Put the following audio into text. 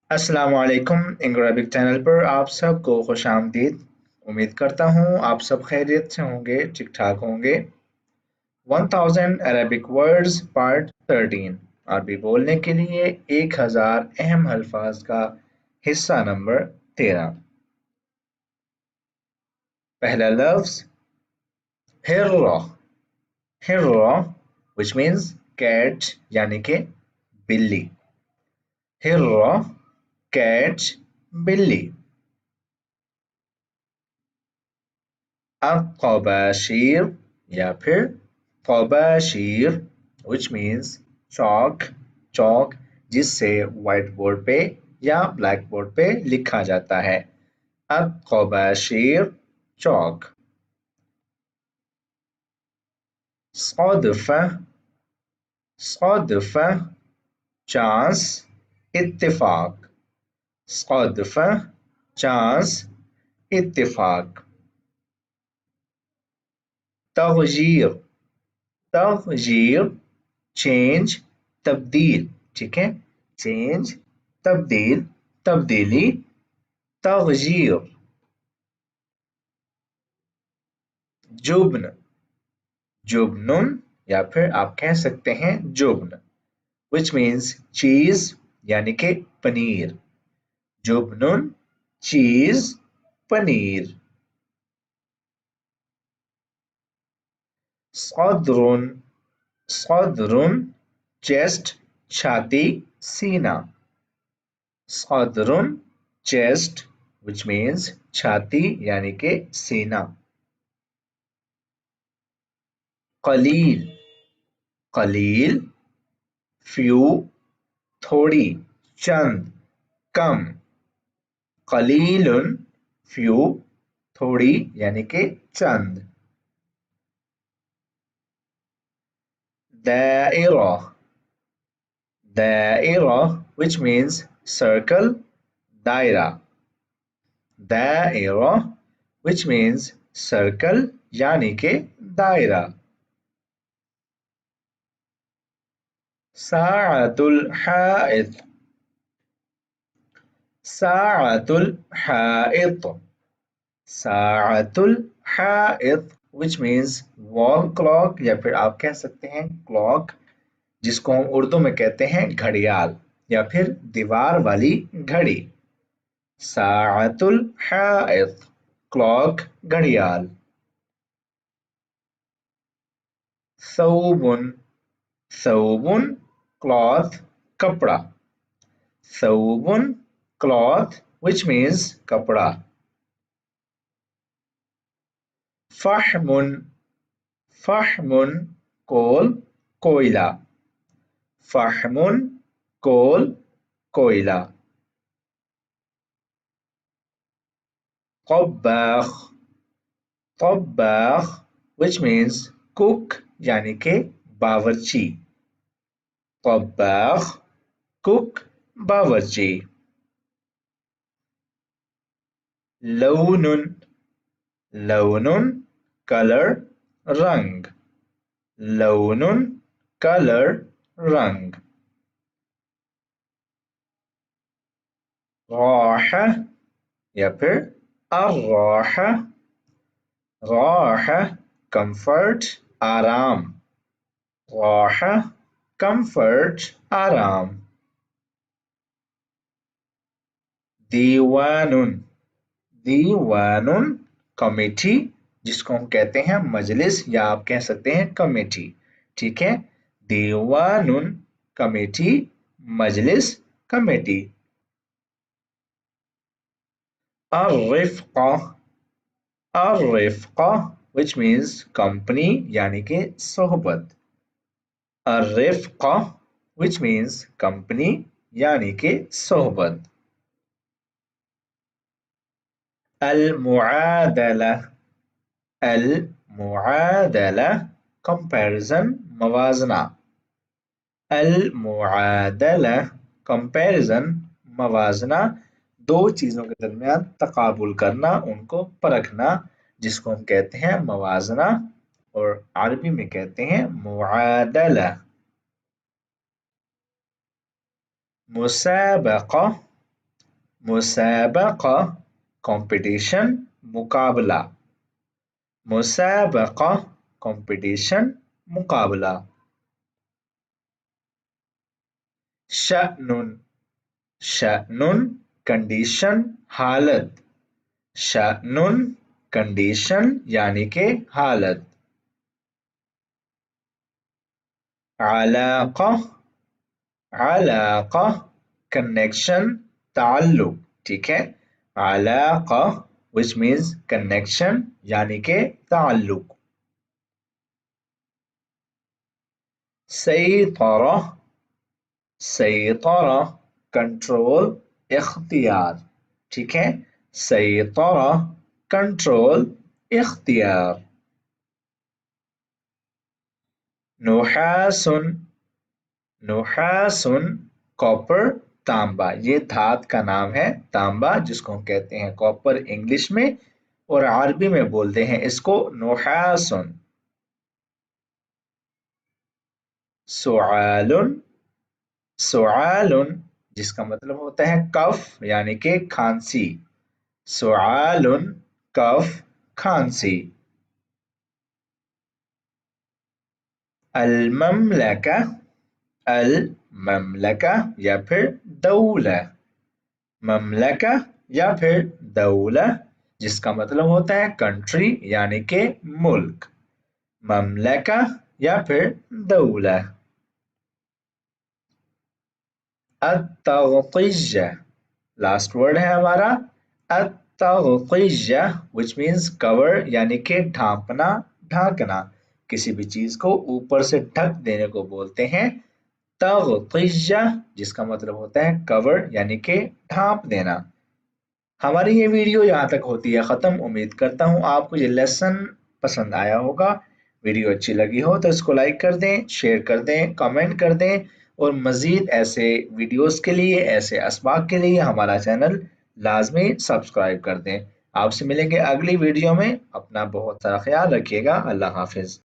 अस्सलाम वालेकुम इंग्रेबिक चैनल पर आप सबको खुश आमदीद। उम्मीद करता हूँ आप सब खैरियत से होंगे, ठीक ठाक होंगे। 1000 अरबिक वर्ड्स पार्ट 13 अरबी बोलने के लिए 1000 अहम अल्फाज का हिस्सा नंबर 13। पहला लफ्ज हिर्रा। हिर्रा which means cat यानी कि बिल्ली। हिर्रा कैट बिल्ली। الطباشير या फिर तबाशीर which means chalk chalk जिससे व्हाइट बोर्ड पे या ब्लैक बोर्ड पे लिखा जाता है। الطباشير chalk। صادفة صادفة chance اتفاق। صادفة chance اتفاق। تغيير تغيير change तब्दील। ठीक है, change तब्दील तब्दीली तगयीर। जुब्न जुब्नुन या फिर आप कह सकते हैं जुब्न which means चीज यानी कि पनीर। जुब्नुन चीज पनीर। सदरुन सदरुन चेस्ट छाती सीना। सदरुन चेस्ट which means छाती यानी कि सीना। कलील कलील few थोड़ी चंद कम। कलीलुन few थोड़ी यानी कि चंद। दायरा दायरा which means circle दायरा। दायरा which means circle यानी कि दायरा। साअतुल हाइत साअतुल हाइत साअतुल हाइत which means wall clock या फिर आप कह सकते हैं क्लॉक जिसको हम उर्दू में कहते हैं घड़ियाल या फिर दीवार वाली घड़ी। साअतुल हाइत क्लॉक घड़ियाल। थौबुन थौबुन क्लॉथ कपड़ा। थौबुन क्लॉथ which means कपड़ा। फहमुन फहमुन कोल कोयला। फहमुन कोल कोयला। तब्बाख तब्बाख which means cook यानी कि बावर्ची। तब्बाख कुक बावर्ची। लौनुन लौनुन कलर रंग। लौनुन कलर रंग। राहा या फिर अर्राहा। राहा कंफर्ट आराम। राहा कंफर्ट आराम। दीवानुन दीवानुन कमेटी जिसको हम कहते हैं मजलिस या आप कह सकते हैं कमेटी। ठीक है, दीवानुन कमेटी मजलिस कमेटी। अर्रिफ्का अर्रिफ्का which means company यानी कि सोहबत। अर्रिफ्का which means company यानी कि सोहबत। अल-मुआदला अल-मुआदला कंपैरिजन मवाजना। अल-मुआदला कंपैरिजन मवाजना दो चीजों के दरमियान तकाबुल करना, उनको परखना जिसको हम कहते हैं मवाजना और अरबी में कहते हैं मुआदला। मुसाबका मुसाबका कंपटीशन, मुकाबला। मुसाबका कंपटीशन, मुकाबला। शअनुन, शअनुन कंडीशन, हालत। शअनुन कंडीशन यानी कि हालत। अलाक़ा, अलाक़ा कनेक्शन, ताल्लुक। ठीक है, अलाक़ा which means connection यानी कि ताल्लुक। सैतरा, सैतरा कंट्रोल, इख्तियार। ठीक है, सैतरा कंट्रोल, इख्तियार। नुहासुन, नुहासुन कॉपर, तांबा। ये धात का नाम है, तांबा, जिसको हम कहते हैं कॉपर इंग्लिश में, और अरबी में बोलते हैं इसको नुहासुन। सुआलुन, सुआलुन जिसका मतलब होता है कफ यानी कि खांसी। सुआलुन कफ, खांसी। अल ममलका, अल ममलका या फिर दौला। ममलका या फिर दौला जिसका मतलब होता है कंट्री यानी कि मुल्क। ममलका या फिर दौला। अत्तग़तिय्या, लास्ट वर्ड है हमारा अत्तग़तिय्या which means कवर यानी कि ढांपना, ढांकना। किसी भी चीज को ऊपर से ढक देने को बोलते हैं तग़तिय्या, जिसका मतलब होता है कवर यानी कि ढांप देना। हमारी ये वीडियो यहाँ तक होती है खत्म। उम्मीद करता हूँ आपको ये लेसन पसंद आया होगा। वीडियो अच्छी लगी हो तो इसको लाइक कर दें, शेयर कर दें, कमेंट कर दें, और मजीद ऐसे वीडियोस के लिए, ऐसे असबाक के लिए हमारा चैनल लाजमी सब्सक्राइब कर दें। आपसे मिलेंगे अगली वीडियो में। अपना बहुत सारा ख्याल रखिएगा। अल्लाह हाफिज।